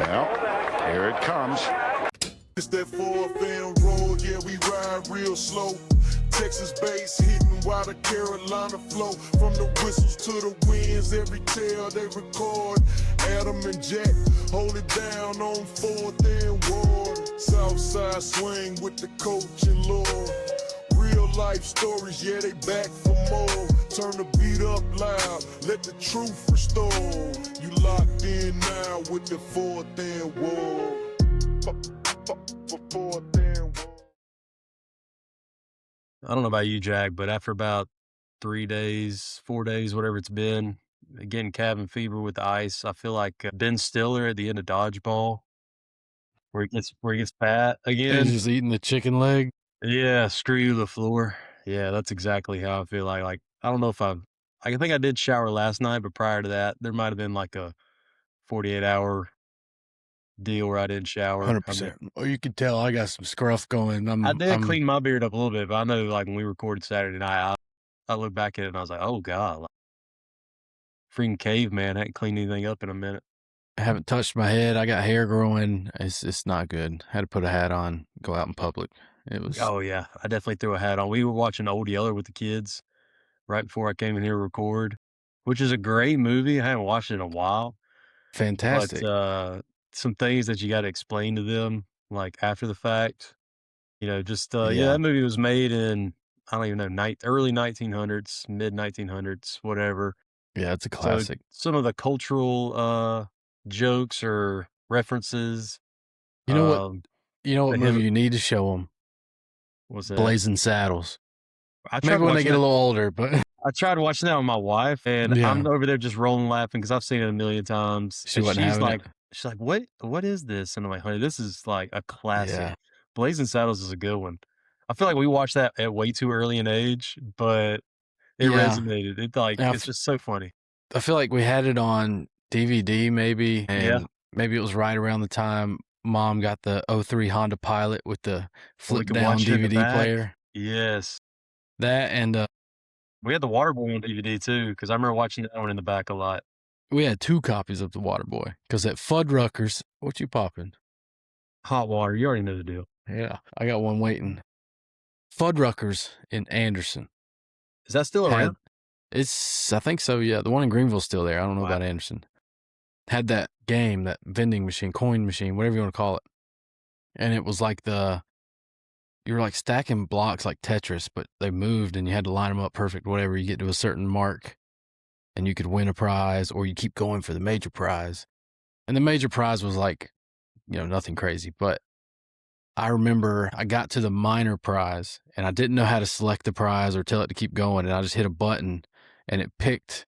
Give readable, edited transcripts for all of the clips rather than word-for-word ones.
Well, here it comes. It's that 4FM road, yeah, we ride real slow. Texas bass hitting while the Carolina flow. From the whistles to the winds, every tale they record. Adam and Jack hold it down on 4th and Ward. Southside swing with the coach and Lord. Real life stories, yeah, they back for more. Turn the beat up loud, let the truth restore. You locked in now with the 4th and Ward. I don't know about you, Jack, but after about 3 days, 4 days, whatever it's been, getting cabin fever with the ice, I feel like Ben Stiller at the end of Dodgeball, where he gets fat again. He's just eating the chicken leg. Yeah, screw you, LaFleur. Yeah, that's exactly how I feel like. Like, I don't know if I think I did shower last night, but prior to that, there might have been like a 48-hour deal where I didn't shower. 100%. Oh, you can tell I got some scruff going. I did clean my beard up a little bit, but I know like when we recorded Saturday night, I looked back at it and I was like, oh God, like, freaking caveman, I hadn't cleaned anything up in a minute. I haven't touched my head. I got hair growing. It's not good. Had to put a hat on, go out in public. It was. Oh yeah, I definitely threw a hat on. We were watching Old Yeller with the kids right before I came in here to record, which is a great movie. I haven't watched it in a while. Fantastic. But some things that you got to explain to them, like after the fact, just that movie was made in, I don't even know, early 1900s, mid 1900s, whatever. Yeah, it's a classic. So some of the cultural jokes or references. You know what movie you need to show them? What's that? Blazing Saddles. Maybe when they get a little older, but I tried watching that with my wife, and I'm over there just rolling laughing because I've seen it a million times. She's like, what is this? And I'm like, honey, this is like a classic. Yeah. Blazing Saddles is a good one. I feel like we watched that at way too early an age, but it resonated. It's just so funny. I feel like we had it on DVD maybe, and maybe it was right around the time Mom got the 03 Honda Pilot with the flip down DVD player. Yes. That and we had the Waterboy on DVD too, because I remember watching that one in the back a lot. We had 2 copies of the Waterboy, because at Rutgers, what you popping? Hot water, you already know the deal. Yeah, I got one waiting. Rutgers in Anderson. Is that still around? I think so, yeah. The one in Greenville's still there. I don't know about Anderson. Had that game, that vending machine, coin machine, whatever you want to call it. And it was like you were like stacking blocks like Tetris, but they moved and you had to line them up perfect, whatever. You get to a certain mark and you could win a prize, or you keep going for the major prize. And the major prize was like, nothing crazy. But I remember I got to the minor prize and I didn't know how to select the prize or tell it to keep going. And I just hit a button and it picked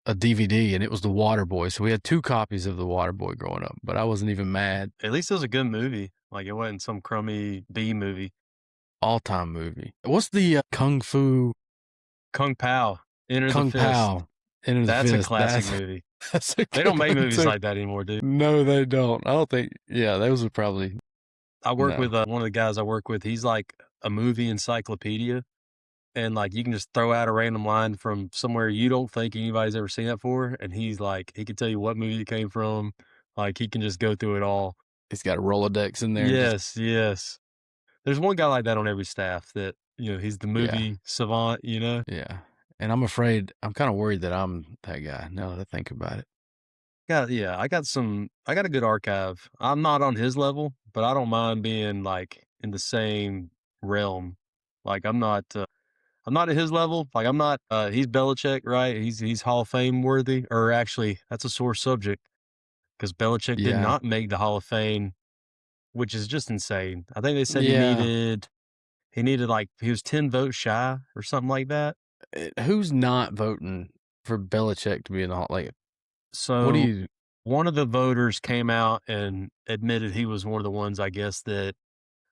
a DVD, and it was the Waterboy. So we had 2 copies of the Waterboy growing up, but I wasn't even mad. At least it was a good movie. Like, it wasn't some crummy B movie. All-time movie. What's the Kung Pao? Enter the Fist. That's a classic movie. They don't make movies like that anymore, dude. No, they don't. I don't think. Yeah, those would probably. I work with one of the guys I work with. He's like a movie encyclopedia. And like, you can just throw out a random line from somewhere you don't think anybody's ever seen that for. And he's like, he can tell you what movie it came from. Like, he can just go through it all. He's got a Rolodex in there. Yes. There's one guy like that on every staff that, he's the movie savant, Yeah. And I'm kind of worried that I'm that guy now that I think about it. I got a good archive. I'm not on his level, but I don't mind being like in the same realm. Like, I'm not at his level. Like, I'm not, he's Belichick, right? He's Hall of Fame worthy, or actually that's a sore subject because Belichick did not make the Hall of Fame, which is just insane. I think they said he needed like, he was 10 votes shy or something like that. Who's not voting for Belichick to be in the Hall? Like, so one of the voters came out and admitted he was one of the ones, I guess, that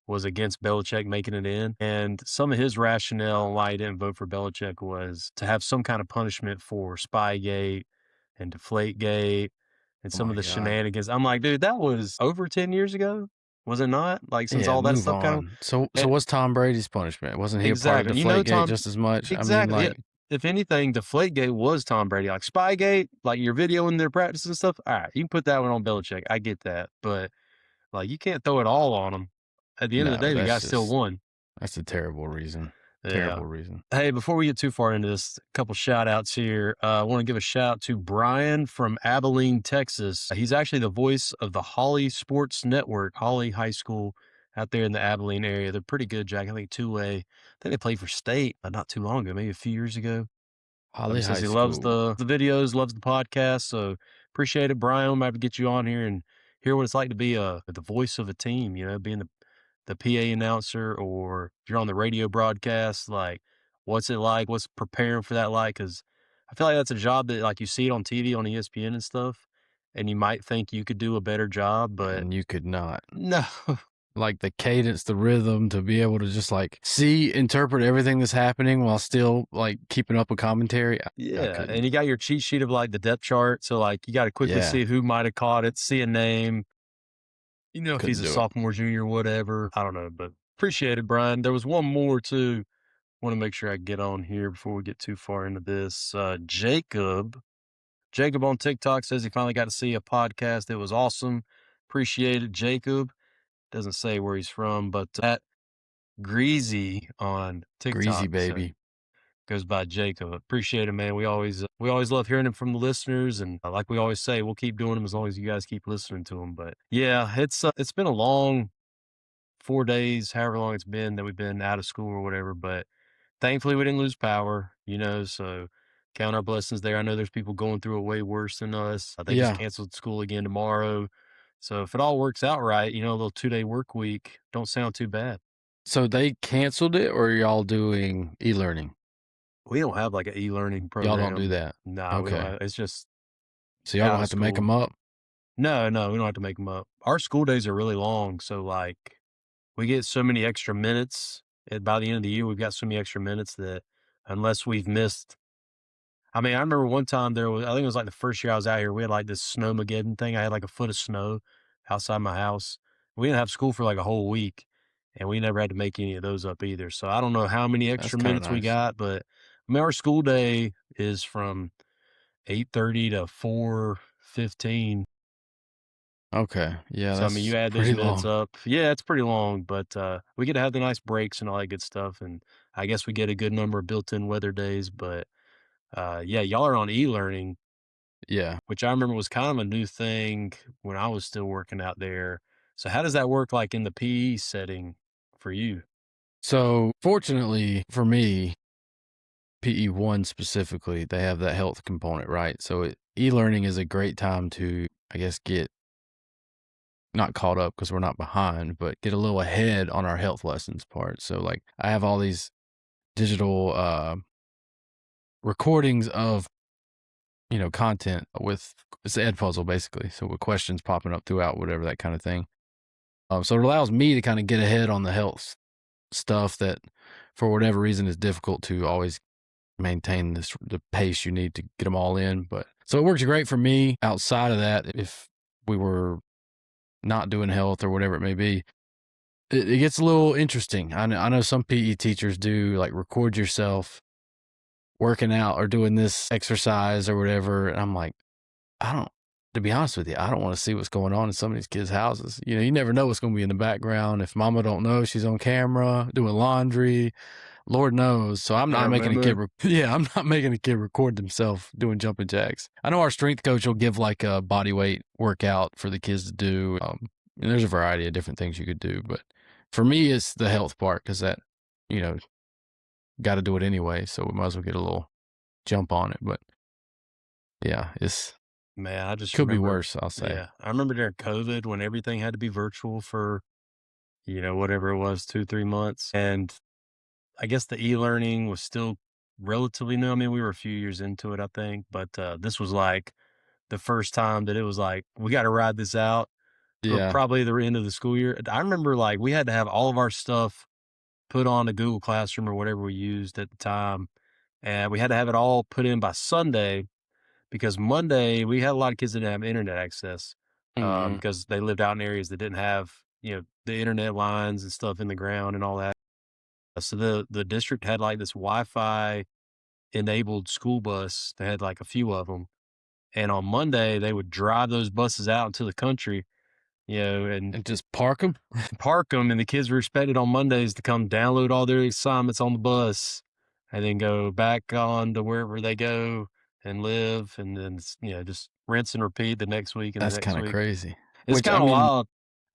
was against Belichick making it in. And some of his rationale why he didn't vote for Belichick was to have some kind of punishment for Spygate and Deflategate and some of the shenanigans. I'm like, dude, that was over 10 years ago. Was it not? Like, since all that stuff kind of... So what's Tom Brady's punishment? Wasn't he a part of Deflategate just as much? Exactly. I mean, if anything, Deflategate was Tom Brady. Like Spygate, like your video in their practice and stuff. All right, you can put that one on Belichick. I get that, but like you can't throw it all on him. At the end of the No, day, the guy still won. that's a terrible reason. Yeah. Terrible reason. Hey, before we get too far into this, a couple shout outs here. I want to give a shout out to Brian from Abilene, Texas. He's actually the voice of the Holly Sports Network, Holly High School out there in the Abilene area. They're pretty good, Jack. I think 2A. I think they played for state not too long ago, maybe a few years ago. Holly Says High he School. loves the videos, loves the podcast. So appreciate it, Brian. I'm about to get you on here and hear what it's like to be the voice of a team, you know, being the PA announcer, or if you're on the radio broadcast, like what's it like? What's preparing for that like? Because I feel like that's a job that like you see it on TV, on ESPN and stuff, and you might think you could do a better job, but And you could not. no. Like the cadence, the rhythm, to be able to just like interpret everything that's happening while still like keeping up with commentary. I Yeah, couldn't. and you got your cheat sheet of like the depth chart, so like you got to quickly Yeah. see who might have caught it, see a name, you know, if he's a Couldn't do it. sophomore, junior, whatever. I don't know, but appreciate it, Brian. There was one more too. Want to make sure I get on here before we get too far into this. Jacob on TikTok says he finally got to see a podcast. It was awesome. Appreciate it, Jacob. Doesn't say where he's from, but at Greasy on TikTok. Greasy baby. Goes by Jacob. Appreciate it, man. We always love hearing it from the listeners, and like we always say, we'll keep doing them as long as you guys keep listening to them. But yeah, it's been a long 4 days, however long it's been that we've been out of school or whatever. But thankfully, we didn't lose power, you know. So count our blessings there. I know there's people going through it way worse than us. They just canceled school again tomorrow. So if it all works out right, you know, a little 2-day work week don't sound too bad. So they canceled it, or are y'all doing e-learning? We don't have like an e-learning program. Y'all don't do that. No, we Okay. don't it's just So y'all out don't of have to make school. them up. No, we don't have to make them up. Our school days are really long, so like we get so many extra minutes. By the end of the year, we've got so many extra minutes that unless we've missed. I mean, I remember one time I think it was like the first year I was out here, we had like this snowmageddon thing. I had like a foot of snow outside my house. We didn't have school for like a whole week, and we never had to make any of those up either. So I don't know how many extra kinda minutes we nice. got, but I mean, our school day is from 8:30 to 4:15. Okay. Yeah. So I mean, you add those minutes up. Yeah, it's pretty long, but we get to have the nice breaks and all that good stuff. And I guess we get a good number of built-in weather days. But yeah, y'all are on e-learning. Yeah. Which I remember was kind of a new thing when I was still working out there. So how does that work like in the PE setting for you? So fortunately for me, PE1 specifically, they have that health component, right? So e-learning is a great time to, I guess, get not caught up because we're not behind, but get a little ahead on our health lessons part. So like I have all these digital recordings of, you know, content with it's an ed puzzle basically. So with questions popping up throughout, whatever, that kind of thing. So it allows me to kind of get ahead on the health stuff that for whatever reason is difficult to always maintain the pace you need to get them all in. But so it works great for me. Outside of that, if we were not doing health or whatever it may be, it gets a little interesting. I know some PE teachers do like record yourself working out or doing this exercise or whatever. And I'm like, to be honest with you, I don't want to see what's going on in some of these kids' houses. You know, you never know what's going to be in the background. If mama don't know she's on camera doing laundry, Lord knows. So I'm not making a kid. I'm not making a kid record themselves doing jumping jacks. I know our strength coach will give like a body weight workout for the kids to do. And there's a variety of different things you could do, but for me, it's the health part because that, you know, got to do it anyway. So we might as well get a little jump on it. But yeah, Man, I just could be remember, worse, I'll say. Yeah, I remember during COVID when everything had to be virtual for, you know, whatever it was, 2-3 months. And I guess the e-learning was still relatively new. I mean, we were a few years into it, I think, but this was like the first time that it was like, we got to ride this out for probably the end of the school year. I remember like we had to have all of our stuff put on a Google Classroom or whatever we used at the time. And we had to have it all put in by Sunday because Monday we had a lot of kids that didn't have internet access because they lived out in areas that didn't have, you know, the internet lines and stuff in the ground and all that. So the district had like this Wi-Fi enabled school bus. They had like a few of them. And on Monday, they would drive those buses out into the country, and And just park them? park them. And the kids were expected on Mondays to come download all their assignments on the bus and then go back on to wherever they go and live. And then, just rinse and repeat the next week and the That's next kind of week. crazy. It's Which, I kind of mean, wild.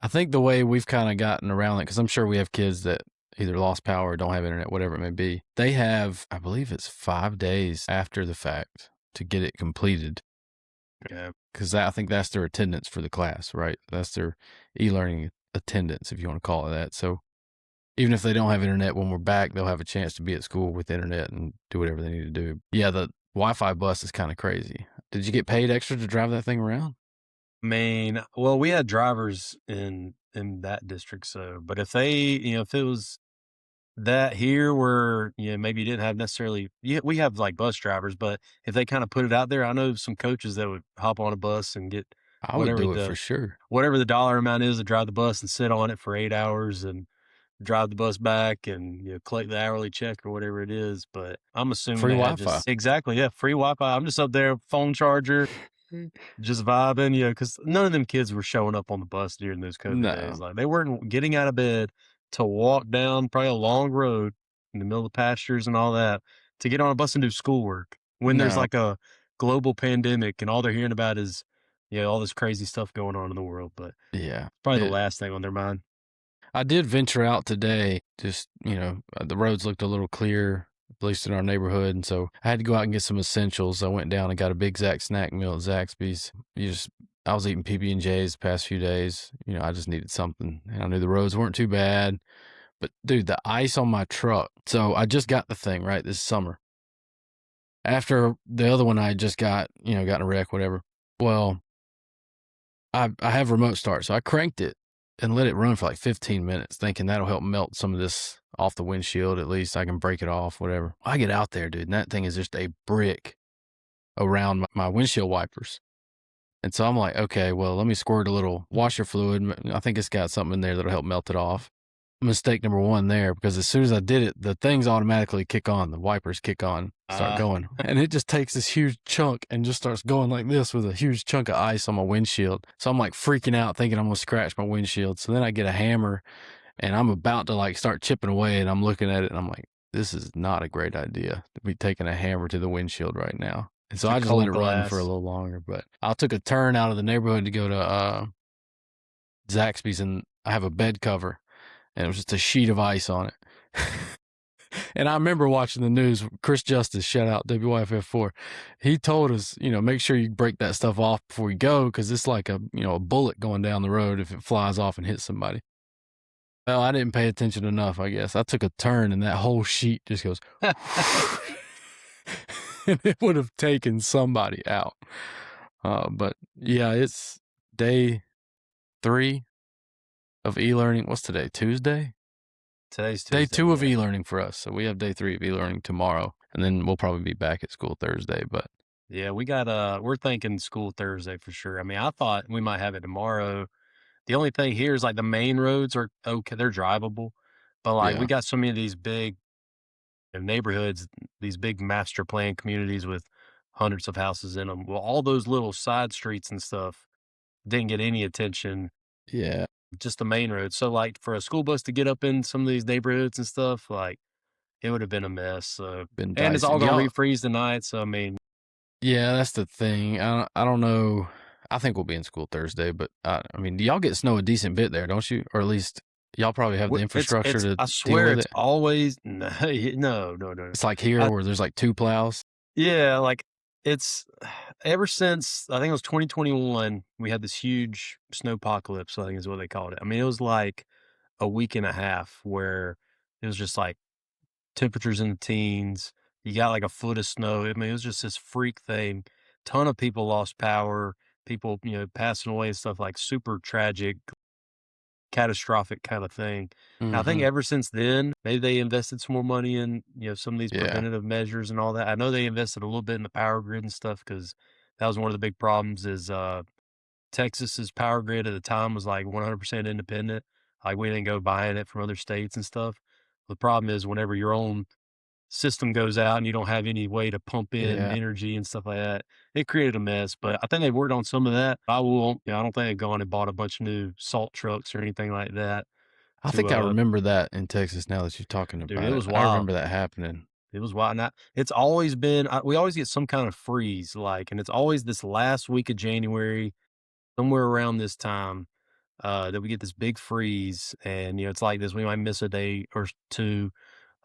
I think the way we've kind of gotten around it, because I'm sure we have kids that either lost power or don't have internet, whatever it may be. They have, I believe it's 5 days after the fact to get it completed. Yeah. Because I think that's their attendance for the class, right? That's their e-learning attendance, if you want to call it that. So even if they don't have internet when we're back, they'll have a chance to be at school with internet and do whatever they need to do. Yeah, the Wi-Fi bus is kind of crazy. Did you get paid extra to drive that thing around? I mean, well, we had drivers in that district, but if if it was that here where, maybe you didn't have necessarily, we have like bus drivers, but if they kind of put it out there, I know some coaches that would hop on a bus and get I would whatever do it for the sure. whatever the dollar amount is to drive the bus and sit on it for 8 hours and drive the bus back and collect the hourly check or whatever it is. But I'm assuming Free they had Wi-Fi. just exactly, yeah, free Wi-Fi. I'm just up there, phone charger, just vibing, because none of them kids were showing up on the bus during those COVID days. No. Like they weren't getting out of bed to walk down probably a long road in the middle of the pastures and all that to get on a bus and do schoolwork when there's No. like a global pandemic and all they're hearing about is, all this crazy stuff going on in the world. But Yeah. probably the last thing on their mind. I did venture out today. Just, the roads looked a little clear, at least in our neighborhood. And so I had to go out and get some essentials. I went down and got a Big Zack snack meal at Zaxby's. I was eating PB&J's the past few days. I just needed something. And I knew the roads weren't too bad. But dude, the ice on my truck. So I just got the thing, right, this summer. After the other one I just got, got in a wreck, whatever. Well, I have remote start. So I cranked it and let it run for like 15 minutes, thinking that'll help melt some of this off the windshield. At least I can break it off, whatever. I get out there, dude, and that thing is just a brick around my windshield wipers. And so I'm like, okay, well, let me squirt a little washer fluid. I think it's got something in there that'll help melt it off. Mistake number one there, because as soon as I did it, the things automatically kick on. The wipers kick on, start going. And it just takes this huge chunk and just starts going like this with a huge chunk of ice on my windshield. So I'm like freaking out, thinking I'm going to scratch my windshield. So then I get a hammer and I'm about to like start chipping away, and I'm looking at it and I'm like, this is not a great idea to be taking a hammer to the windshield right now. And so I just let it run for a little longer. But I took a turn out of the neighborhood to go to Zaxby's, and I have a bed cover. And it was just a sheet of ice on it. And I remember watching the news, Chris Justice, shout out WYFF4. He told us, make sure you break that stuff off before you go, because it's like a bullet going down the road if it flies off and hits somebody. Well, I didn't pay attention enough, I guess. I took a turn and that whole sheet just goes, and it would have taken somebody out. But yeah, it's day 3 of e-learning. What's today? Tuesday? Today's Tuesday. Day 2 of e-learning for us. So we have day 3 of e-learning tomorrow, and then we'll probably be back at school Thursday. But yeah, we're thinking school Thursday for sure. I mean, I thought we might have it tomorrow. The only thing here is like the main roads are okay, they're drivable, but like we got so many of these big neighborhoods, these big master plan communities with hundreds of houses in them. Well, all those little side streets and stuff didn't get any attention. Yeah. Just the main road. So like for a school bus to get up in some of these neighborhoods and stuff, like it would have been a mess. So and it's all gonna refreeze tonight. So I mean, yeah, that's the thing. I don't know. I think we'll be in school Thursday, but I mean, y'all get snow a decent bit there, don't you? Or at least y'all probably have the infrastructure to. I swear, deal with it's always no. It's like here where there's like 2 plows. Yeah, like it's ever since I think it was 2021, we had this huge snowpocalypse, I think is what they called it. I mean, it was like a week and a half where it was just like temperatures in the teens. You got like a foot of snow. I mean, it was just this freak thing. Ton of people lost power, people, passing away and stuff, like super tragic, catastrophic kind of thing. And I think ever since then, maybe they invested some more money in, some of these preventative measures and all that. I know they invested a little bit in the power grid and stuff, because that was one of the big problems is Texas's power grid at the time was like 100% independent. Like we didn't go buying it from other states and stuff. The problem is whenever your own system goes out and you don't have any way to pump in Yeah. energy and stuff like that. It created a mess, but I think they worked on some of that. I don't think they've gone and bought a bunch of new salt trucks or anything like that I to, think I remember that in Texas now that you're talking dude, about it it. was I wild. remember that happening. It was wild. Now, it's always been, we always get some kind of freeze, like, and it's always this last week of January, somewhere around this time, that we get this big freeze. And, it's like this, we might miss a day or two.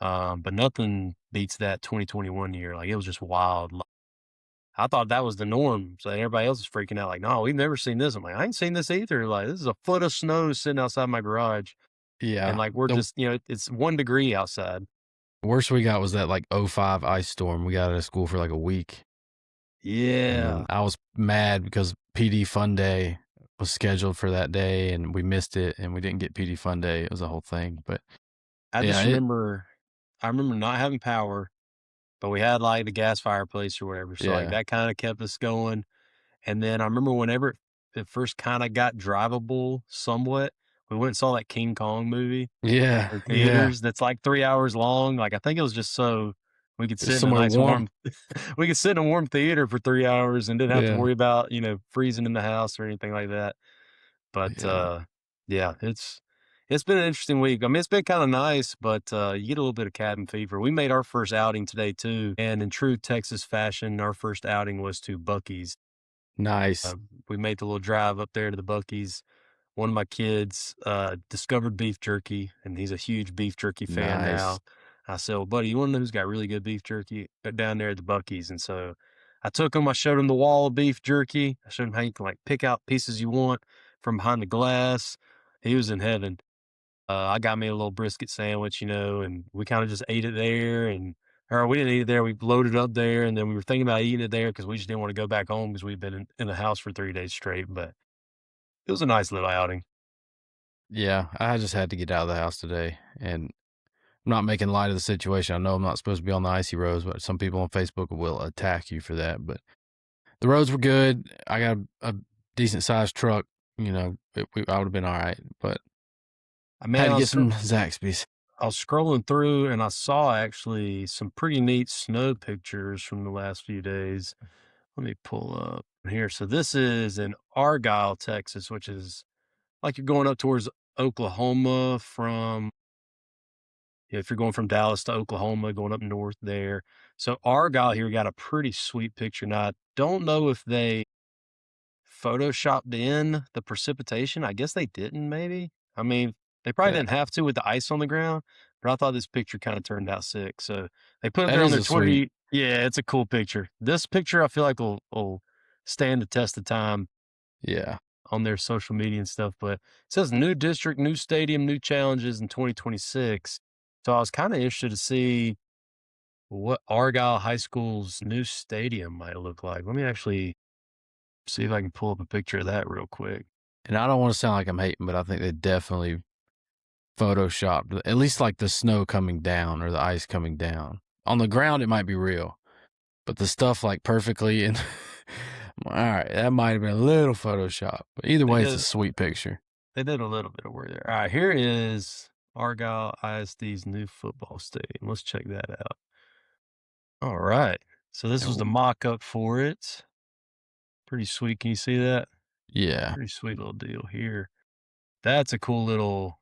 But nothing beats that 2021 year. Like, it was just wild. Like, I thought that was the norm. So everybody else is freaking out. Like, no, we've never seen this. I'm like, I ain't seen this either. Like, this is a foot of snow sitting outside my garage. And Yeah. like, we're The just, it's 1 degree outside. worst we got was that like '05 ice storm. We got out of school for like a week. And then Yeah. I was mad because PD Fun Day was scheduled for that day and we missed it and we didn't get PD Fun Day. It was a whole thing. But I yeah, just remember, I remember not having power, but we had like the gas fireplace or whatever. So like yeah. that kind of kept us going. And then I remember whenever it first kind of got drivable somewhat, we went and saw that King Kong movie Yeah. in Yeah. theaters. That's like 3 hours long. Like I think it was just so we could It's sit in a somewhere nice warm. warm, we could sit in a warm theater for 3 hours and didn't have to Yeah. worry about freezing in the house or anything like that. But Yeah. yeah, it's been an interesting week. I mean, it's been kind of nice, but you get a little bit of cabin fever. We made our first outing today too, and in true Texas fashion, our first outing was to Bucky's. Nice. We made the little drive up there to the Bucky's. One of my kids discovered beef jerky, and he's a huge beef jerky fan now. Nice. I said, well, buddy, you want to know who's got really good beef jerky? Go down there at the Bucky's. And so I took him, I showed him the wall of beef jerky. I showed him how you can like pick out pieces you want from behind the glass. He was in heaven. I got me a little brisket sandwich, and we kind of just ate it there. Or we didn't eat it there. We loaded up there, and then we were thinking about eating it there because we just didn't want to go back home because we'd been in the house for 3 days straight. But it was a nice little outing. Yeah. I just had to get out of the house today. And I'm not making light of the situation. I know I'm not supposed to be on the icy roads, but some people on Facebook will attack you for that. But the roads were good. I got a decent sized truck. I would have been all right, but I mean, had to get some Zaxby's. I was scrolling through and I saw actually some pretty neat snow pictures from the last few days. Let me pull up here. So this is in Argyle, Texas, which is like you're going up towards Oklahoma if you're going from Dallas to Oklahoma, going up north there. So Argyle here got a pretty sweet picture. Now, I don't know if they photoshopped in the precipitation. I guess they didn't, maybe. I mean, they probably Yeah. didn't have to with the ice on the ground, but I thought this picture kind of turned out sick. So they put it That there on is their a Twitter. sweet. Yeah, it's a cool picture. This picture I feel like will stand the test of time Yeah. on their social media and stuff. But it says new district, new stadium, new challenges in 2026. So I was kind of interested to see what Argyle High School's new stadium might look like. Let me actually see if I can pull up a picture of that real quick. And I don't want to sound like I'm hating, but I think they definitely photoshopped at least like the snow coming down or the ice coming down. On the ground, it might be real, but the stuff like perfectly and all right, that might have been a little Photoshop. But either way, it's a sweet picture. They did a little bit of work there. All right, here is Argyle ISD's new football stadium. Let's check that out. All right. So this was the mock-up for it. Pretty sweet. Can you see that? Yeah, Pretty sweet little deal here. That's a cool little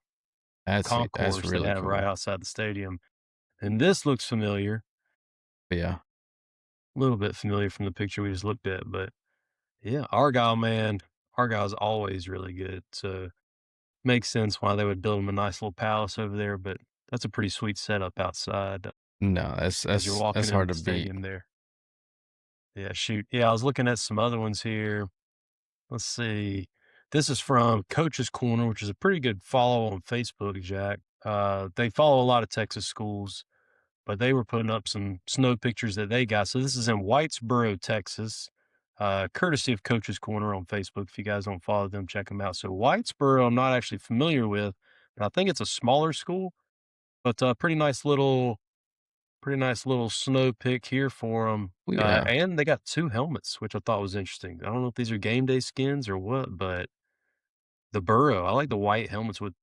that's concourse really they have cool. right outside the stadium. And this looks familiar. Yeah, A little bit familiar from the picture we just looked at, but yeah, Argyle, man. Argyle's always really good. So makes sense why they would build him a nice little palace over there, but that's a pretty sweet setup outside no, as you're walking that's into hard the to beat. stadium there. Yeah, shoot. Yeah, I was looking at some other ones here. Let's see. This is from Coach's Corner, which is a pretty good follow on Facebook, Jack. They follow a lot of Texas schools, but they were putting up some snow pictures that they got. So this is in Whitesboro, Texas, courtesy of Coach's Corner on Facebook. If you guys don't follow them, check them out. So Whitesboro, I'm not actually familiar with, but I think it's a smaller school, but pretty nice little snow pick here for them. Yeah, And they got 2 helmets, which I thought was interesting. I don't know if these are game day skins or what, but the Burrow, I like the white helmets with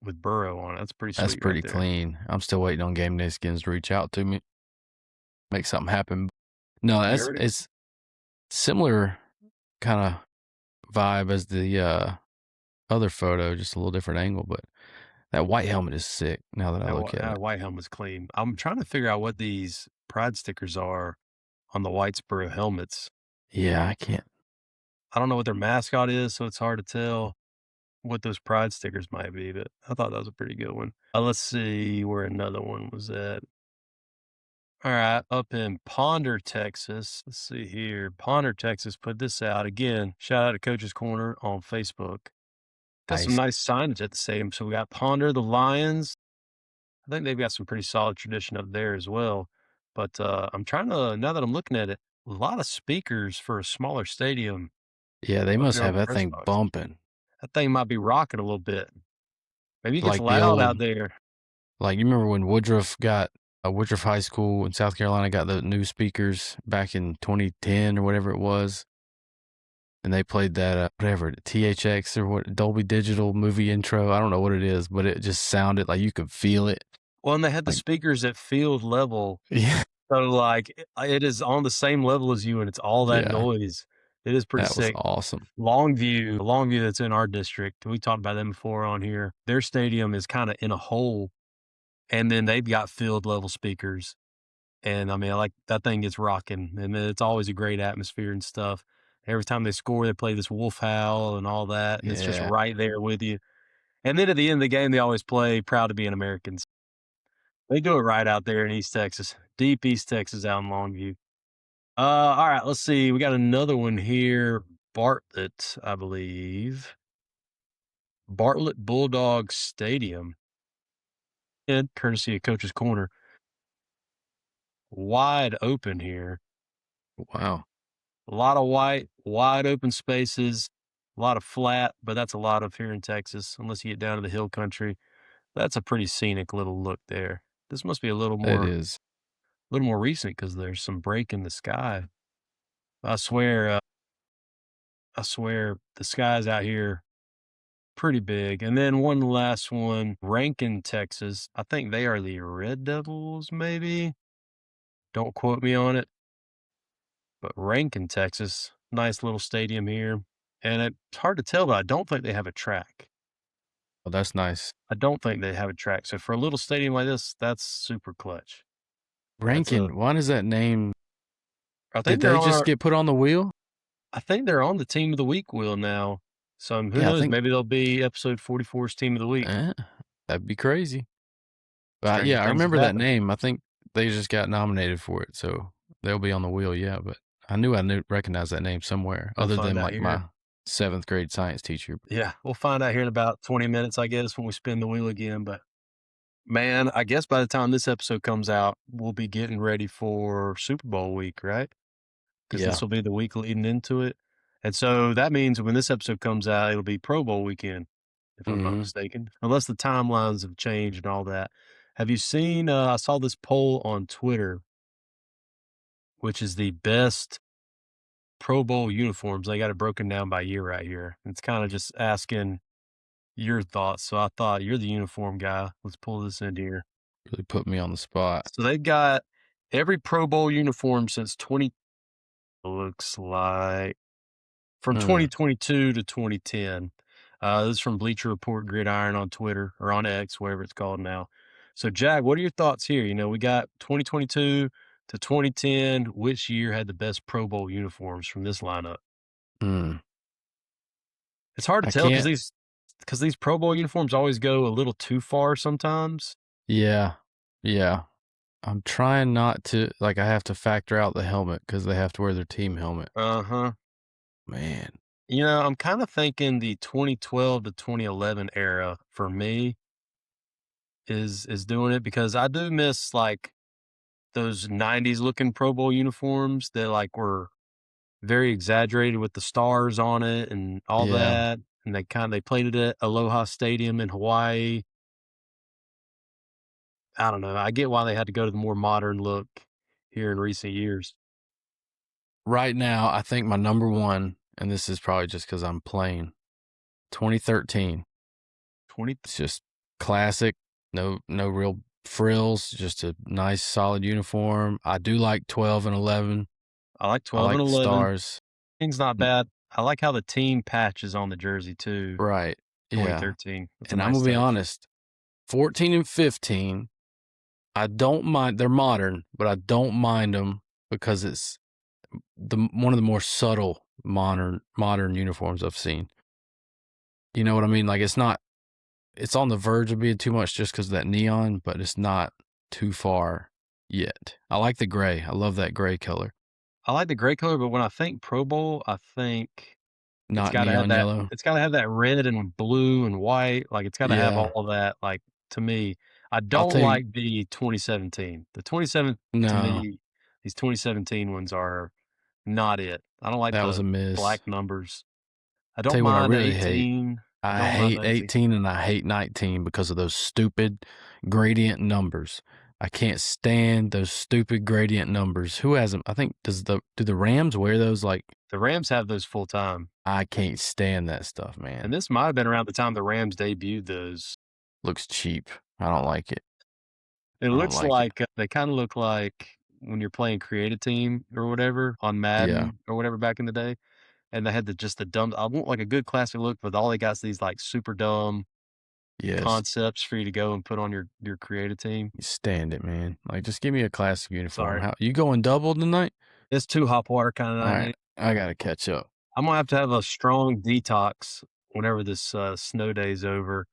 with Burrow on it. That's pretty That's sweet right pretty there. clean. I'm still waiting on Game Day Skins to reach out to me, make something happen. No, You that's heard it? it's similar kind of vibe as the other photo, just a little different angle. But that white helmet is sick. Now that I look at That it, white helmet's clean. I'm trying to figure out what these pride stickers are on the Whitesboro helmets. yeah, I can't. I don't know what their mascot is, so it's hard to tell what those pride stickers might be, but I thought that was a pretty good one. Let's see where another one was at. All right, up in Ponder, Texas. Let's see here. Ponder, Texas put this out again. Shout out to Coach's Corner on Facebook. Got some nice signage at the stadium. So we got Ponder, the Lions. I think they've got some pretty solid tradition up there as well. But I'm trying to, now that I'm looking at it, a lot of speakers for a smaller stadium Yeah, they up must there on have the that press thing box. bumping. That thing might be rocking a little bit. Maybe it gets Like the loud out old, there. like you remember when Woodruff High School in South Carolina got the new speakers back in 2010 or whatever it was, and they played that whatever THX or what Dolby Digital movie intro. I don't know what it is, but it just sounded like you could feel it. Well, and they had the Like, speakers at field level. yeah, So, like, it is on the same level as you, and it's all that yeah, noise. It is pretty that was sick. awesome. Longview that's in our district. We talked about them before on here. Their stadium is kind of in a hole, and then they've got field level speakers. And I mean, like that thing gets rocking, and it's always a great atmosphere and stuff. Every time they score, they play this wolf howl and all that, and it's just Yeah, right there with you. And then at the end of the game, they always play "Proud to be an American." They do it right out there in East Texas, deep East Texas, out in Longview. All right, let's see. We got another one here. Bartlett, I believe. Bartlett Bulldog Stadium. And courtesy of Coach's Corner. Wide open here. wow. A lot of white, wide open spaces, a lot of flat, but that's a lot of here in Texas, unless you get down to the hill country. That's a pretty scenic little look there. This must be a It is. little more recent because there's some break in the sky. I swear, the skies out here pretty big. And then one last one, Rankin, Texas. I think they are the Red Devils, maybe. Don't quote me on it. But Rankin, Texas, nice little stadium here. And it's hard to tell, but I don't think they have a track. Oh, that's nice. I don't think they have a track. So for a little stadium like this, that's super clutch. Rankin, why does that name? I Did think they they're just get put on the wheel? I think they're on the Team of the Week wheel now. So who Yeah, I knows? think- Maybe they'll be episode 44's Team of the Week. That'd be crazy. But Stranger yeah, I things remember have that happened. name. I think they just got nominated for it, so they'll be on the wheel. Yeah, but I knew recognized that name somewhere, We'll other find than out like here. my 7th grade science teacher. Yeah, we'll find out here in about 20 minutes, I guess, when we spin the wheel again. But man, I guess by the time this episode comes out, we'll be getting ready for Super Bowl week, right? Because Yeah. this will be the week leading into it. And so that means when this episode comes out, it'll be Pro Bowl weekend, if I'm not mistaken, unless the timelines have changed and all that. Have you seen, I saw this poll on Twitter, which is the best Pro Bowl uniforms. They got it broken down by year right here. It's kind of just asking your thoughts. So I thought you're the uniform guy. Let's pull this in here. Really put me on the spot. So they've got every Pro Bowl uniform since looks like from 2022 to 2010. This is from Bleacher Report Gridiron on Twitter or on X, whatever it's called now. So, Jag, what are your thoughts here? You know, we got 2022 to 2010. Which year had the best Pro Bowl uniforms from this lineup? It's hard to tell because these Pro Bowl uniforms always go a little too far sometimes. Yeah. I'm trying not to, like, I have to factor out the helmet because they have to wear their team helmet. Man. You know, I'm kind of thinking the 2012 to 2011 era for me is doing it because I do miss like those 90s looking Pro Bowl uniforms that like were very exaggerated with the stars on it and all that. And they played it at Aloha Stadium in Hawaii. I don't know. I get why they had to go to the more modern look here in recent years. Right now, I think my number one, and this is probably just because I'm playing, 2013. It's just classic, no real frills, just a nice solid uniform. I do like 12 and 11. I like I 12 like and the 11. stars. Thing's not N- bad. I like how the team patch is on the jersey too. Right. Yeah. 2013. That's a And I'm nice gonna be touch. honest, 14 and 15, I don't mind. They're modern, but I don't mind them because it's one of the more subtle modern uniforms I've seen. You know what I mean? Like it's on the verge of being too much just because of that neon, but it's not too far yet. I like the gray. I love that gray color. I like the gray color, but when I think Pro Bowl, I think Not neon yellow. it's gotta have that red and blue and white. Like it's gotta have Yeah. all of that. Like to me, I I'll don't tell you, like the 2017. The 27 to no, me, these 2017 ones are not it. I don't like that was the a miss. black numbers. I Tell don't you what I mind really hate. 18. I Don't mind hate 19. 18 and I hate 19 because of those stupid gradient numbers. I can't stand those stupid gradient numbers. Who has them? I think do the Rams wear those? Like The Rams have those full time. I can't stand that stuff, man. And this might have been around the time the Rams debuted those. Looks cheap. I don't like it. It I don't looks like it. like they kind of look like when you're playing Create a Team or whatever on Yeah. Madden or whatever back in the day. And they had just the dumb. I want like a good classic look, but all they got is these like super dumb Yes. concepts for you to go and put on your Create a Team. You stand it, man. Like just give me a classic uniform. Sorry. How you going double tonight? It's too hot water kind of All night. right. I gotta catch up. I'm gonna have a strong detox whenever this snow day's over.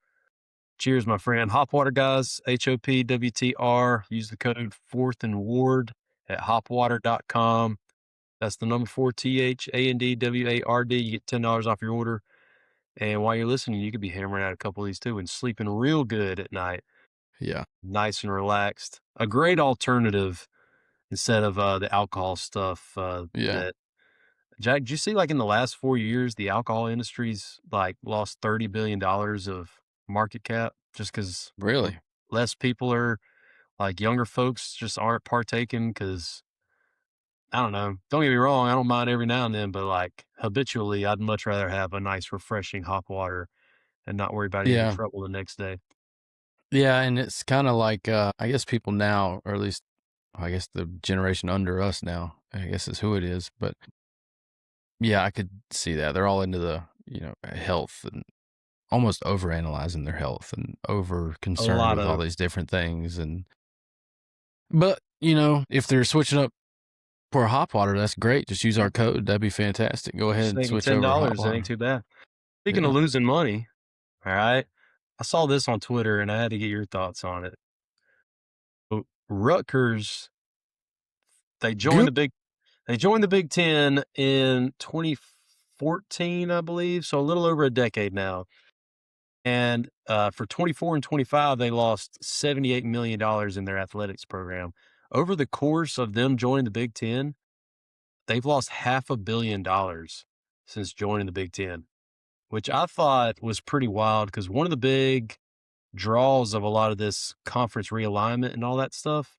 Cheers, my friend. Hopwater guys, HOPWTR. Use the code 4th and Ward at hopwater.com. That's the number 4 THANDWARD. You get $10 off your order. And while you're listening, you could be hammering out a couple of these too and sleeping real good at night. Yeah. Nice and relaxed. A great alternative instead of the alcohol stuff. Yeah. That Jack, did you see like in the last 4 years, the alcohol industry's like lost $30 billion of market cap just because Really? less people are like younger folks just aren't partaking because I don't know. Don't get me wrong, I don't mind every now and then, but like habitually, I'd much rather have a nice, refreshing hop water and not worry about getting in Yeah. trouble the next day. Yeah, and it's kind of like I guess people now, or at least I guess the generation under us now, I guess is who it is. But yeah, I could see that they're all into the health and almost overanalyzing their health and over concerned lot with all of- these different things. But if they're switching up for a hop water, that's great. Just use our code. That'd be fantastic. Go ahead and Saving switch over to hop $10, that water. ain't too bad. Speaking Yeah. of losing money, all right, I saw this on Twitter and I had to get your thoughts on it. Rutgers, they joined the Big Ten in 2014, I believe, so a little over a decade now. And for 24 and 25, they lost $78 million in their athletics program. Over the course of them joining the Big Ten, they've lost $500 million since joining the Big Ten, which I thought was pretty wild because one of the big draws of a lot of this conference realignment and all that stuff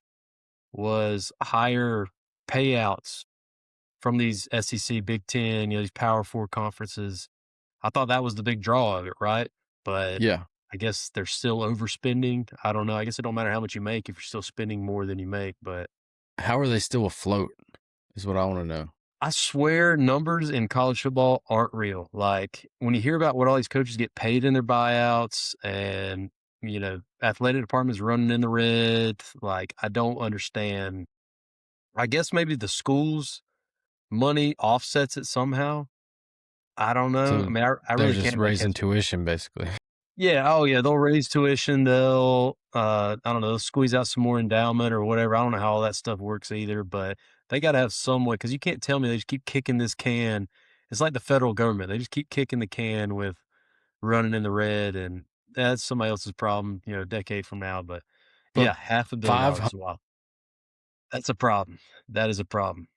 was higher payouts from these SEC, Big Ten, these Power Four conferences. I thought that was the big draw of it, right? But Yeah. I guess they're still overspending. I don't know. I guess it don't matter how much you make if you're still spending more than you make. But How are they still afloat is what I want to know. I swear numbers in college football aren't real. Like when you hear about what all these coaches get paid in their buyouts and, athletic departments running in the red, like I don't understand. I guess maybe the school's money offsets it somehow. I don't know. So I mean, I They're really just can't make raising heads. tuition, basically. Yeah. Oh, yeah. They'll raise tuition. They'll, I don't know, they'll squeeze out some more endowment or whatever. I don't know how all that stuff works either, but they got to have some way because you can't tell me they just keep kicking this can. It's like the federal government. They just keep kicking the can with running in the red, and that's somebody else's problem, a decade from now. But But yeah, $500 million is wild. That's a problem. That is a problem.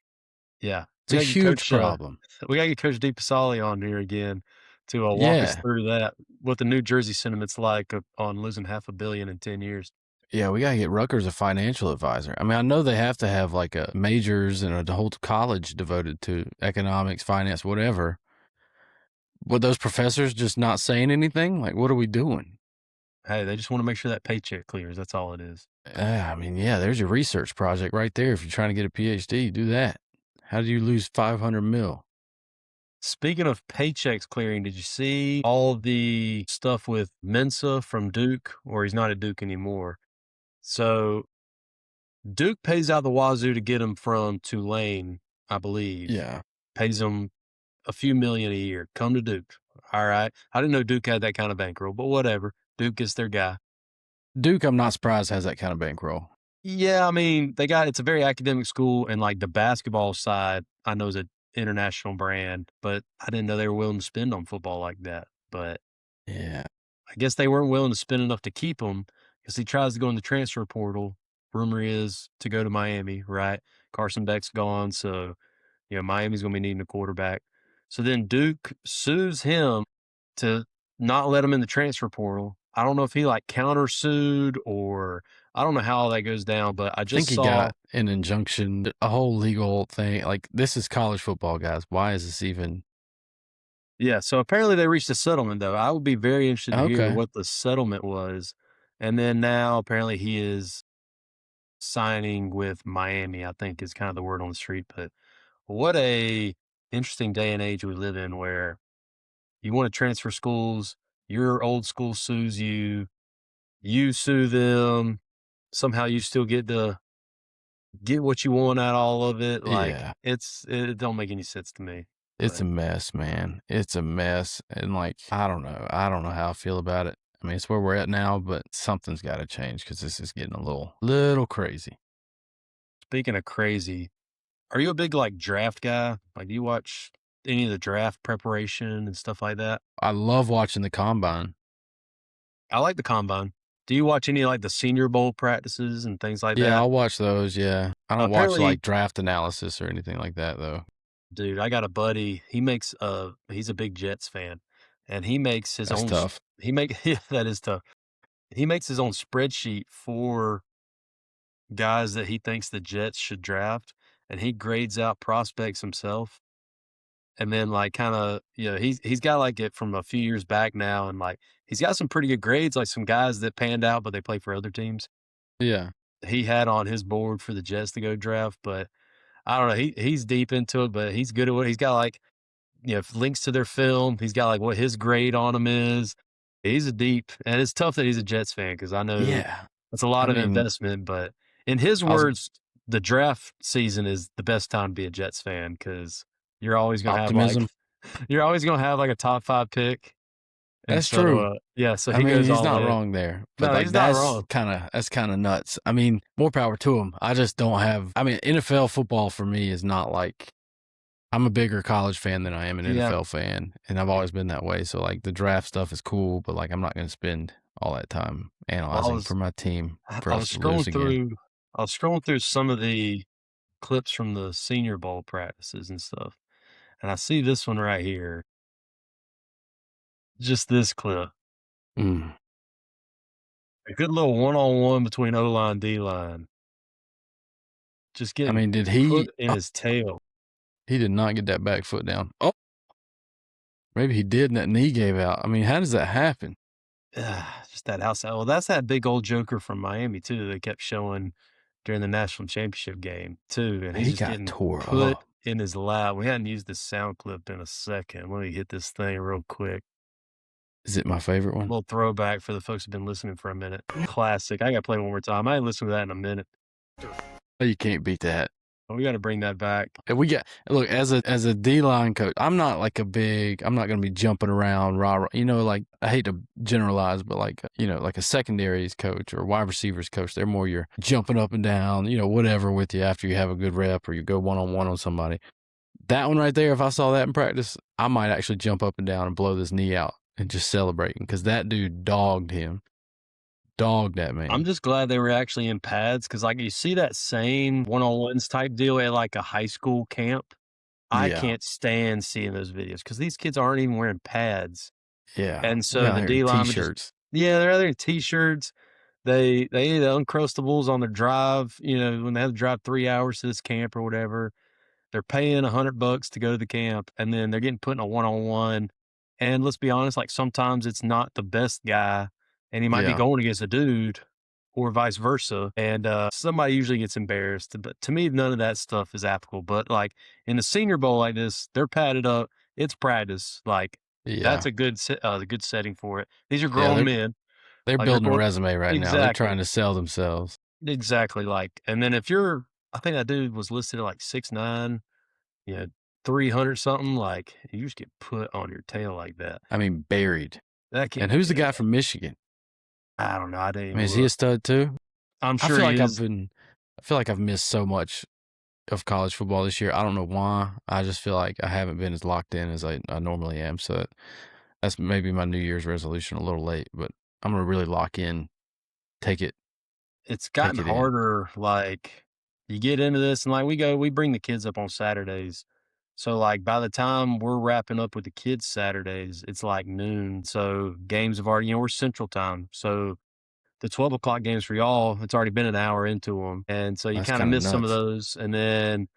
Yeah. It's a huge problem. We got to get Coach DePasali on here again to walk us Yeah. through that, what the New Jersey sentiment's like on losing $500 million in 10 years. Yeah, we gotta get Rutgers a financial advisor. I mean, I know they have to have like a majors and a whole college devoted to economics, finance, whatever. But those professors just not saying anything? Like, what are we doing? Hey, they just want to make sure that paycheck clears. That's all it is. I mean, yeah, there's your research project right there. If you're trying to get a PhD, do that. How do you lose 500 mil? Speaking of paychecks clearing, did you see all the stuff with Mensa from Duke, or he's not at Duke anymore? So Duke pays out the wazoo to get him from Tulane, I believe. Yeah. Pays him a few million a year. Come to Duke. All right. I didn't know Duke had that kind of bankroll, but whatever. Duke gets their guy. Duke, I'm not surprised, has that kind of bankroll. Yeah, I mean, it's a very academic school, and like the basketball side, I know is an international brand, but I didn't know they were willing to spend on football like that. But Yeah. I guess they weren't willing to spend enough to keep him because he tries to go in the transfer portal. Rumor is to go to Miami, right? Carson Beck's gone, so Miami's going to be needing a quarterback. So then Duke sues him to not let him in the transfer portal. I don't know if he like countersued or I don't know how all that goes down, but I I just think he saw. got an injunction, a whole legal thing. Like, this is college football, guys. Why is this even? Yeah, so apparently they reached a settlement, though. I would be very interested to hear Okay. what the settlement was. And then now apparently he is signing with Miami, I think is kind of the word on the street. But what a interesting day and age we live in where you want to transfer schools, your old school sues you, you sue them, somehow you still get to get what you want out of all of it. Like Yeah. it don't make any sense to me. It's a But mess, man. It's a mess. And like, I don't know. I don't know how I feel about it. I mean, it's where we're at now, but something's got to change because this is getting a little crazy. speaking of crazy, are you a big like draft guy? Like, do you watch any of the draft preparation and stuff like that? I love watching the combine. I like the combine. Do you watch any like the Senior Bowl practices and things like Yeah, that? I'll watch those. Yeah. I don't watch Apparently, like draft analysis or anything like that, though. dude, I got a buddy. He's a big Jets fan, and he makes his That's own. tough. Yeah, that is tough. He makes his own spreadsheet for guys that he thinks the Jets should draft, and he grades out prospects himself. And then like kind of, he's got like it from a few years back now, and like he's got some pretty good grades, like some guys that panned out, but they play for other teams. Yeah. He had on his board for the Jets to go draft, but I don't know. He's deep into it, but he's good at what he's got. Like links to their film. He's got like what his grade on them is. He's a deep, and it's tough that he's a Jets fan because I know Yeah. it's a I lot of mean, investment. But in his I was words, the draft season is the best time to be a Jets fan because you're always gonna have like optimism. you're always gonna have like a top 5 pick. And That's so, true. yeah, so I he mean, goes he's all not in. wrong there, but No, like he's not wrong. that's kind of nuts. I mean, more power to him. I just don't have. I mean, NFL football for me is not like I'm a bigger college fan than I am an Yeah. NFL fan, and I've always been that way. So like the draft stuff is cool, but like I'm not going to spend all that time analyzing for my team for I us was to lose scrolling again. through I was scrolling through some of the clips from the Senior Bowl practices and stuff, and I see this one right here. Just this clip. Mm. A good little one-on-one between O-line and D-line. Just I getting mean, did he? put in his tail. He did not get that back foot down. Oh, maybe he did, and that knee gave out. I mean, how does that happen? Just that outside. Well, that's that big old joker from Miami too. They kept showing during the national championship game too, and he's He just got getting tore put up. in his lap. We hadn't used this sound clip in a second. Let me hit this thing real quick. Is it my favorite A one? little throwback for the folks who've been listening for a minute. Classic. I got to play it one more time. I ain't listened to that in a minute. Oh, you can't beat that. But we got to bring that back. And we got look as a D line coach. I'm not like I'm not going to be jumping around, rah. Like I hate to generalize, but like like a secondaries coach or wide receivers coach, they're more you're jumping up and down, whatever with you after you have a good rep or you go 1-on-1 on somebody. That one right there, if I saw that in practice, I might actually jump up and down and blow this knee out and just celebrate because that dude dogged him. Dogged that man. I'm just glad they were actually in pads because, like, you see that same one-on-ones type deal at like a high school camp. I Yeah. can't stand seeing those videos because these kids aren't even wearing pads. Yeah. And so They're out the here D in linemen t-shirts. they're out there in t-shirts. They eat the Uncrustables on their drive, when they have to drive 3 hours to this camp or whatever. They're paying $100 to go to the camp, and then they're getting put in a one-on-one. And let's be honest, like sometimes it's not the best guy, and he might be Yeah. going against a dude or vice versa. And somebody usually gets embarrassed. But to me, none of that stuff is applicable. But like in the Senior Bowl like this, they're padded up. It's practice. Like that's Yeah. a good setting for it. These are Yeah. grown men. They're Like they're building a going resume right now. They're trying exactly, to sell themselves. exactly. Like, and then if you're, I think that dude was listed at like 6'9", 300 something. Like you just get put on your tail like that. I mean, buried. That can't. And who's the guy from Michigan? I don't know. I didn't I even mean, is he a look. stud too? I'm I sure feel he like is. I feel like I've missed so much of college football this year. I don't know why. I just feel like I haven't been as locked in as I normally am. So that's maybe my New Year's resolution a little late, but I'm gonna really lock in, take it It's gotten in. harder. Like you get into this, and like we bring the kids up on Saturdays. So like by the time we're wrapping up with the kids Saturdays, it's like noon. So games have already, we're Central Time. So the 12 o'clock games for y'all, it's already been an hour into them, and so you That's kind of kind of miss some of nuts. those. And then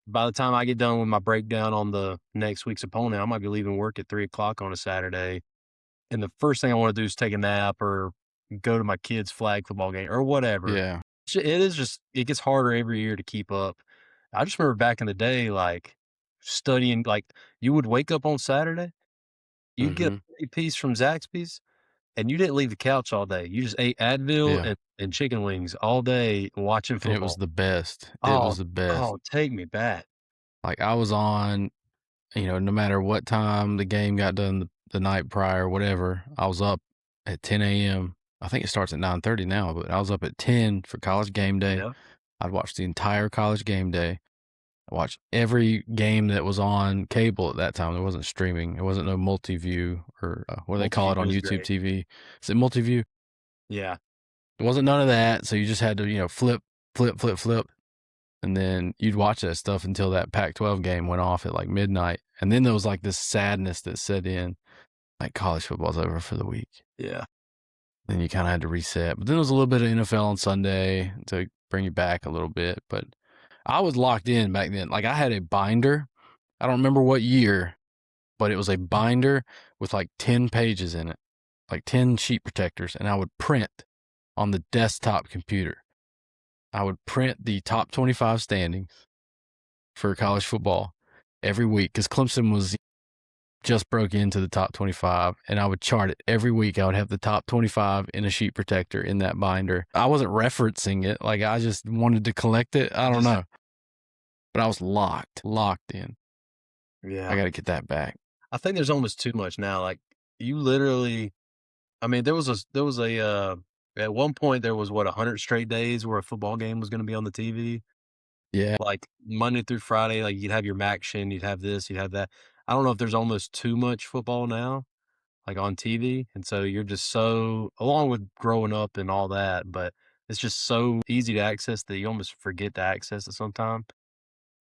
by the time I get done with my breakdown on the next week's opponent, I might be leaving work at 3 o'clock on a Saturday. And the first thing I want to do is take a nap or go to my kid's flag football game or whatever. Yeah. It is just, it gets harder every year to keep up. I just remember back in the day, like studying, like you would wake up on Saturday, you'd get Mm-hmm. a piece from Zaxby's, and you didn't leave the couch all day. You just ate Advil Yeah. and chicken wings all day watching And it was football. the best. It Oh, was the best. oh, take me back. Like I was on, no matter what time the game got done the night prior, whatever, I was up at 10 a.m. I think it starts at 9:30 now, but I was up at 10 for college game day. Yeah. I'd watch the entire college game day. I watched every game that was on cable at that time. There wasn't streaming. It wasn't no multi-view or what do they call it on Multi-view is YouTube great. TV. Is it multi-view? Yeah. It wasn't none of that. So you just had to, flip, flip, flip, flip. And then you'd watch that stuff until that Pac-12 game went off at like midnight. And then there was like this sadness that set in, like college football's over for the week. Yeah. Then you kind of had to reset. But then there was a little bit of NFL on Sunday to bring you back a little bit. But I was locked in back then. Like I had a binder. I don't remember what year, but it was a binder with like 10 pages in it, like 10 sheet protectors. And I would print on the desktop computer. I would print the top 25 standings for college football every week because Clemson was just broke into the top 25, and I would chart it every week. I would have the top 25 in a sheet protector in that binder. I wasn't referencing it. Like I just wanted to collect it. I don't know. But I was locked in. Yeah. I got to get that back. I think there's almost too much now. Like you literally, I mean, there was a at one point there was 100 straight days where a football game was going to be on the TV. Yeah. Like Monday through Friday, like you'd have your Maction, you'd have this, you'd have that. I don't know if there's almost too much football now, like on TV. And so you're just so, along with growing up and all that, but it's just so easy to access that you almost forget to access it sometimes.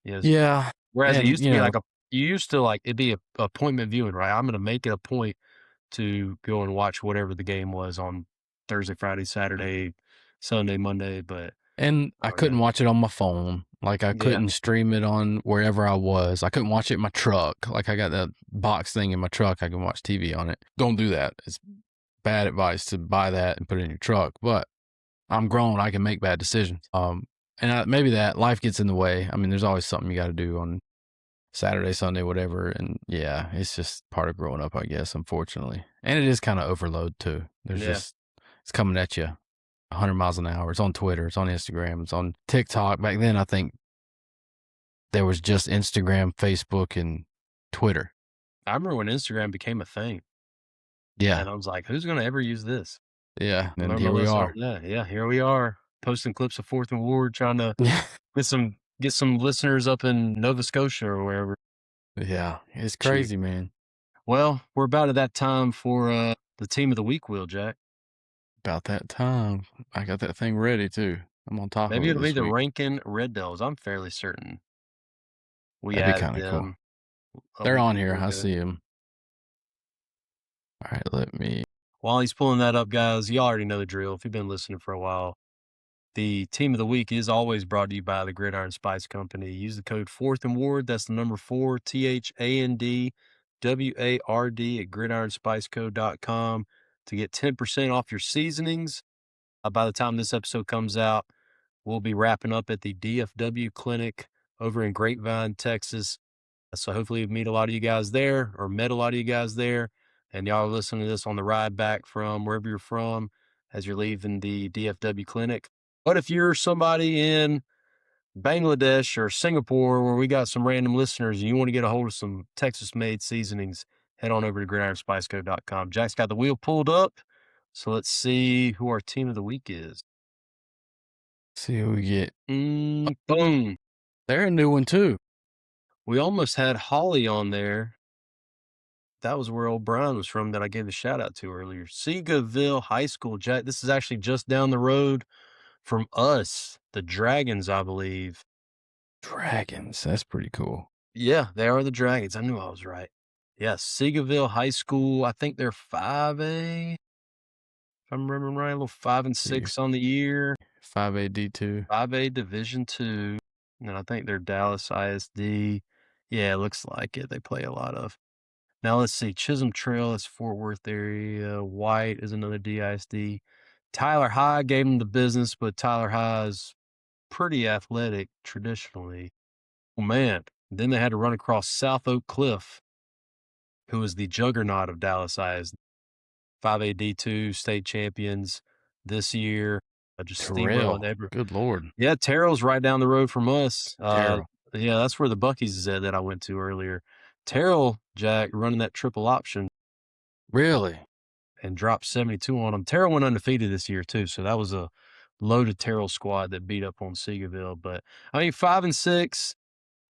Yes. Yeah. Whereas it And, used to be like you used to like, it'd be a appointment viewing, right? I'm going to make it a point to go and watch whatever the game was on Thursday, Friday, Saturday, Sunday, Monday. But And I couldn't watch it on my phone. Like I couldn't stream it on wherever I was. I couldn't watch it in my truck. Like I got that box thing in my truck. I can watch TV on it. Don't do that. It's bad advice to buy that and put it in your truck. But I'm grown. I can make bad decisions. Maybe that life gets in the way. I mean, there's always something you got to do on Saturday, Sunday, whatever. And yeah, it's just part of growing up, I guess, unfortunately. And it is kind of overload too. There's just, it's coming at you 100 miles an hour. It's on Twitter. It's on Instagram. It's on TikTok. Back then, I think there was just Instagram, Facebook, and Twitter. I remember when Instagram became a thing. Yeah. And I was like, who's going to ever use this? Yeah. And here we are. Yeah, here we are posting clips of 4th and Ward, trying to get some listeners up in Nova Scotia or wherever. Yeah. It's crazy, man. Well, we're about at that time for the team of the week, Will Jack. About that time. I got that thing ready too. I'm on top Maybe of it it'll be this the week. Rankin Red Devils. I'm fairly certain. That'd be kind of cool. They're on here. I see them. All right, let me. While he's pulling that up, guys, you already know the drill. If you've been listening for a while, the team of the week is always brought to you by the Gridiron Spice Company. Use the code 4th and Ward. That's the number 4, THANDWARD at gridironspiceco.com to get 10% off your seasonings. By the time this episode comes out, we'll be wrapping up at the DFW clinic over in Grapevine, Texas. So hopefully we meet a lot of you guys there, or met a lot of you guys there. And y'all are listening to this on the ride back from wherever you're from as you're leaving the DFW clinic. But if you're somebody in Bangladesh or Singapore where we got some random listeners and you want to get a hold of some Texas-made seasonings, head on over to gridironspiceco.com. Jack's got the wheel pulled up. So let's see who our team of the week is. See who we get. Boom. They're a new one too. We almost had Holly on there. That was where old Brian was from that I gave a shout out to earlier. Seagoville High School, Jack. This is actually just down the road from us, the Dragons, I believe. Dragons. That's pretty cool. Yeah, they are the Dragons. I knew I was right. Yeah, Seagoville High School. I think they're 5A. If I'm remembering right, a little 5 and 6 on the year. 5A D2. 5A Division 2. And I think they're Dallas ISD. Yeah, it looks like it. They play a lot of. Now let's see. Chisholm Trail is Fort Worth area. White is another DISD. Tyler High gave them the business, but Tyler High is pretty athletic traditionally. Oh, man. Then they had to run across South Oak Cliff, who is the juggernaut of Dallas ISD. 5A D2 state champions this year. Just steamrolling every. Good Lord. Yeah, Terrell's right down the road from us. Terrell. Yeah, that's where the Buc-ee's is at that I went to earlier. Terrell, Jack, running that triple option. Really? And dropped 72 on them. Terrell went undefeated this year, too. So that was a loaded Terrell squad that beat up on Seagoville. But, I mean, 5 and 6,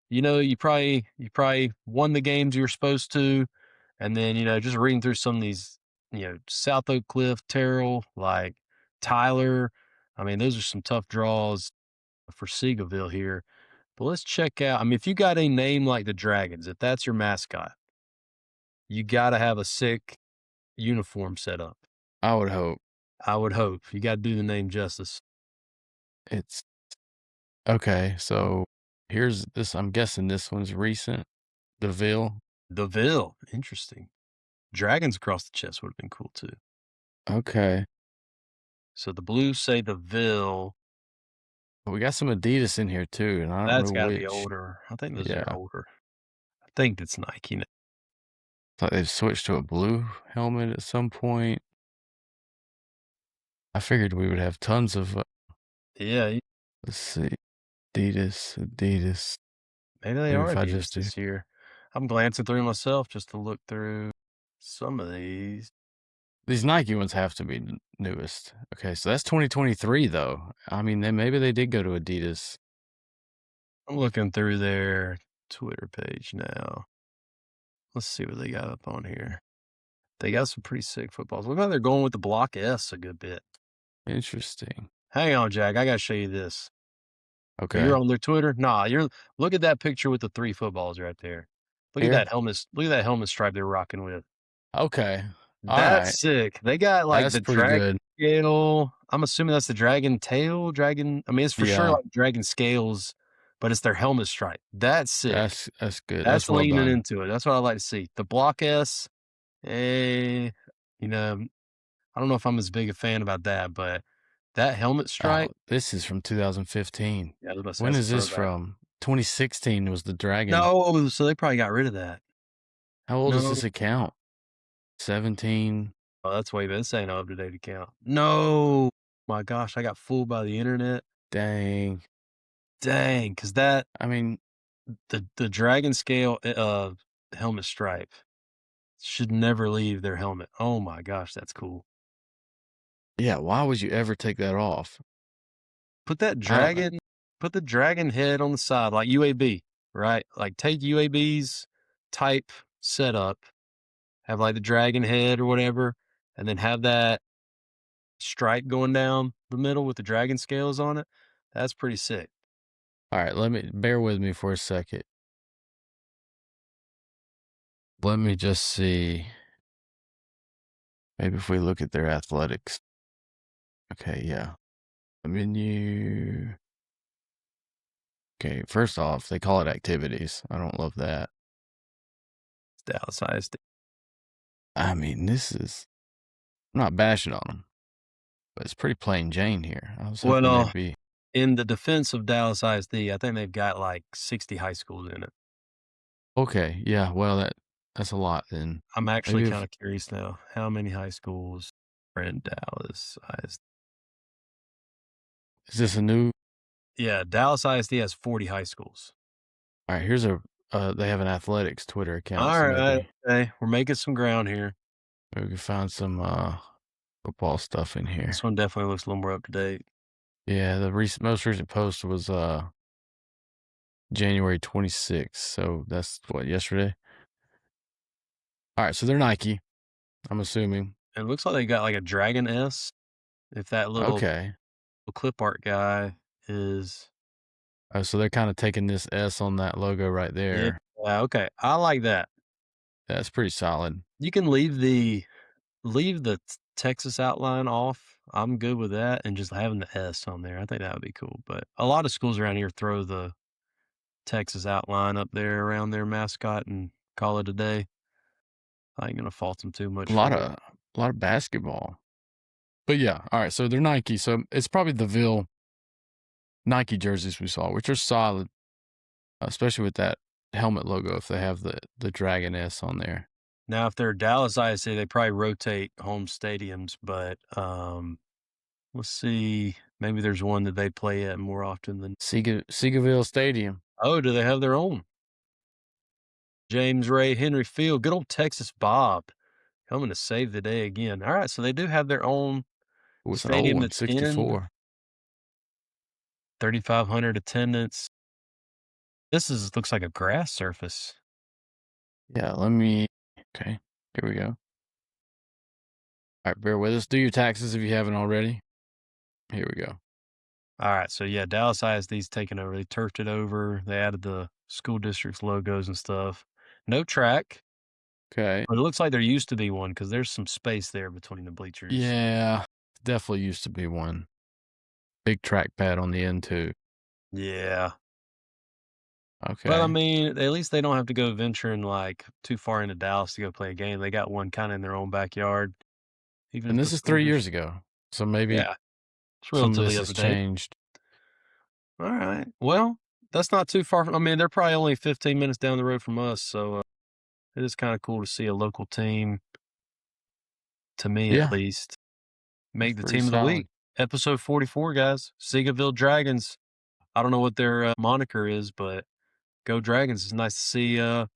you know, you probably won the games you were supposed to. And then, you know, just reading through some of these, you know, South Oak Cliff, Terrell, like Tyler. I mean, those are some tough draws for Seagoville here. But let's check out. I mean, if you got a name like the Dragons, if that's your mascot, you got to have a sick uniform set up. I would hope. You got to do the name justice. It's okay. So here's this. I'm guessing this one's recent. The Ville. Interesting. Dragons across the chest would have been cool too. Okay. So the Blues say the Ville. But we got some Adidas in here too, and I don't That's know got to which. be older. I think those Yeah. are older. I think it's Nike. It's like they've switched to a blue helmet at some point. I figured we would have tons of. Yeah. Let's see. Adidas. Maybe they Maybe are if I Adidas just do- this year. I'm glancing through myself just to look through some of these. These Nike ones have to be newest. Okay, so that's 2023 though. I mean, maybe they did go to Adidas. I'm looking through their Twitter page now. Let's see what they got up on here. They got some pretty sick footballs. Look like they're going with the Block S a good bit. Interesting. Hang on, Jack. I got to show you this. Okay. You're on their Twitter? Nah, look at that picture with the 3 footballs right there. Look Here? at that helmet. Look at that helmet stripe they're rocking with. Okay. All That's right. sick. They got like That's the pretty dragon good. scale. I'm assuming that's the dragon tail. I mean, it's for sure Yeah. like dragon scales, but it's their helmet stripe. That's sick. That's good. That's well leaning done. into it. That's what I like to see. The Block S, you know, I don't know if I'm as big a fan about that, but that helmet stripe. Oh, this is from 2015. Yeah, I was about to say When that's is a this throwback. from? 2016 was the Dragon. No, so they probably got rid of that. How old does No. this account? 17. Oh, that's way better. This ain't an up-to-date account. No. My gosh, I got fooled by the internet. Dang. Because that, I mean, the dragon scale helmet stripe should never leave their helmet. Oh my gosh, that's cool. yeah, why would you ever take that off? Put the dragon head on the side, like UAB, right? Like take UAB's type setup, have like the dragon head or whatever, and then have that stripe going down the middle with the dragon scales on it. That's pretty sick. All right, bear with me for a second. Let me just see. Maybe if we look at their athletics. Okay, yeah. The menu. Okay, first off, they call it activities. I don't love that. It's Dallas ISD. I mean, this is I'm not bashing on them, but it's pretty plain Jane here. I was hoping Well, there'd be. in the defense of Dallas ISD, I think they've got like 60 high schools in it. Okay, yeah, well, that's a lot then. I'm actually Maybe kind of curious now. How many high schools are in Dallas ISD? is this a new? Yeah, Dallas ISD has 40 high schools. All right, here's they have an athletics Twitter account, All so right, maybe okay, we're making some ground here. we can find some football stuff in here. This one definitely looks a little more up to date. Yeah, the most recent post was January 26th, so that's what, yesterday? All right, so they're Nike, I'm assuming. It looks like they got like a Dragon S. If that little Okay. clip art guy is, Oh, so they're kind of taking this S on that logo right yeah, there. okay, I like that. That's pretty solid. You can leave the Texas outline off. I'm good with that, and just having the S on there. I think that would be cool. But a lot of schools around here throw the Texas outline up there around their mascot and call it a day. I ain't gonna fault them too much A lot for it. of basketball. But yeah, all right, so they're Nike. So it's probably the Ville Nike jerseys we saw, which are solid, especially with that helmet logo if they have the Dragon S on there. Now, if they're Dallas ISD, they probably rotate home stadiums, but let's see. Maybe there's one that they play at more often than. Seagoville Stadium. Oh, do they have their own? James Ray Henry Field, good old Texas Bob, coming to save the day again. All right, so they do have their own It was an old stadium one, that's in 64. 3,500 attendance. This looks like a grass surface. Yeah, okay, here we go. All right, bear with us. Do your taxes if you haven't already. Here we go. All right, so yeah, Dallas ISD's taken over. They turfed it over. They added the school district's logos and stuff. No track. Okay. But it looks like there used to be one because there's some space there between the bleachers. Yeah, definitely used to be one. Big trackpad on the end too. Yeah. Okay. But I mean, at least they don't have to go venturing like too far into Dallas to go play a game. They got one kind of in their own backyard. Even And if this the is 3 school years ago, so maybe yeah, it's some of relatively this up has to date. changed. All right. Well, that's not too far from. I mean, they're probably only 15 minutes down the road from us, so it is kind of cool to see a local team. To me, Yeah. at least, make the Pretty team of the solid. week. Episode 44, guys. Seagoville Dragons. I don't know what their moniker is, but go Dragons. It's nice to see a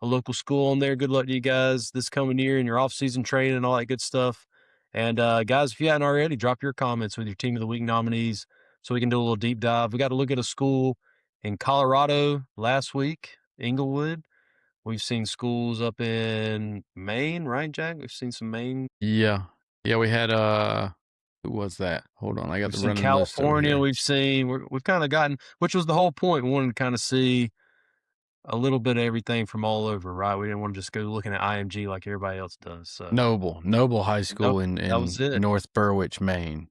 local school on there. Good luck to you guys this coming year in your off-season training and all that good stuff. And guys, if you hadn't already, drop your comments with your team of the week nominees so we can do a little deep dive. We got to look at a school in Colorado last week, Inglewood. We've seen schools up in Maine, right, Jack? We've seen some Maine. Yeah. Yeah, we had who was that? Hold on, I got We've the seen running list over California. here. We've seen. We've kind of gotten, which was the whole point. We wanted to kind of see a little bit of everything from all over, right? We didn't want to just go looking at IMG like everybody else does. So Noble High School in that was it. North Berwick, Maine.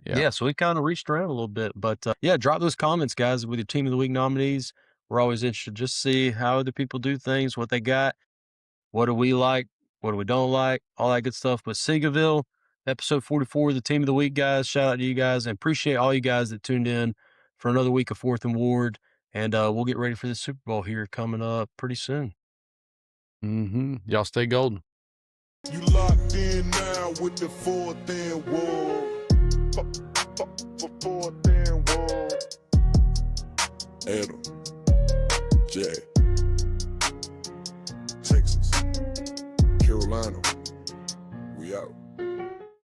Yeah, so we kind of reached around a little bit, but yeah, drop those comments, guys, with your team of the week nominees. We're always interested to just see how other people do things, what they got, what do we like, what do we don't like, all that good stuff. But Seagoville, episode 44, the team of the week, guys. Shout out to you guys and appreciate all you guys that tuned in for another week of 4th and Ward. And we'll get ready for the Super Bowl here coming up pretty soon. Y'all stay golden. You locked in now with the 4th and Ward. 4th and Ward. Adam. Jay.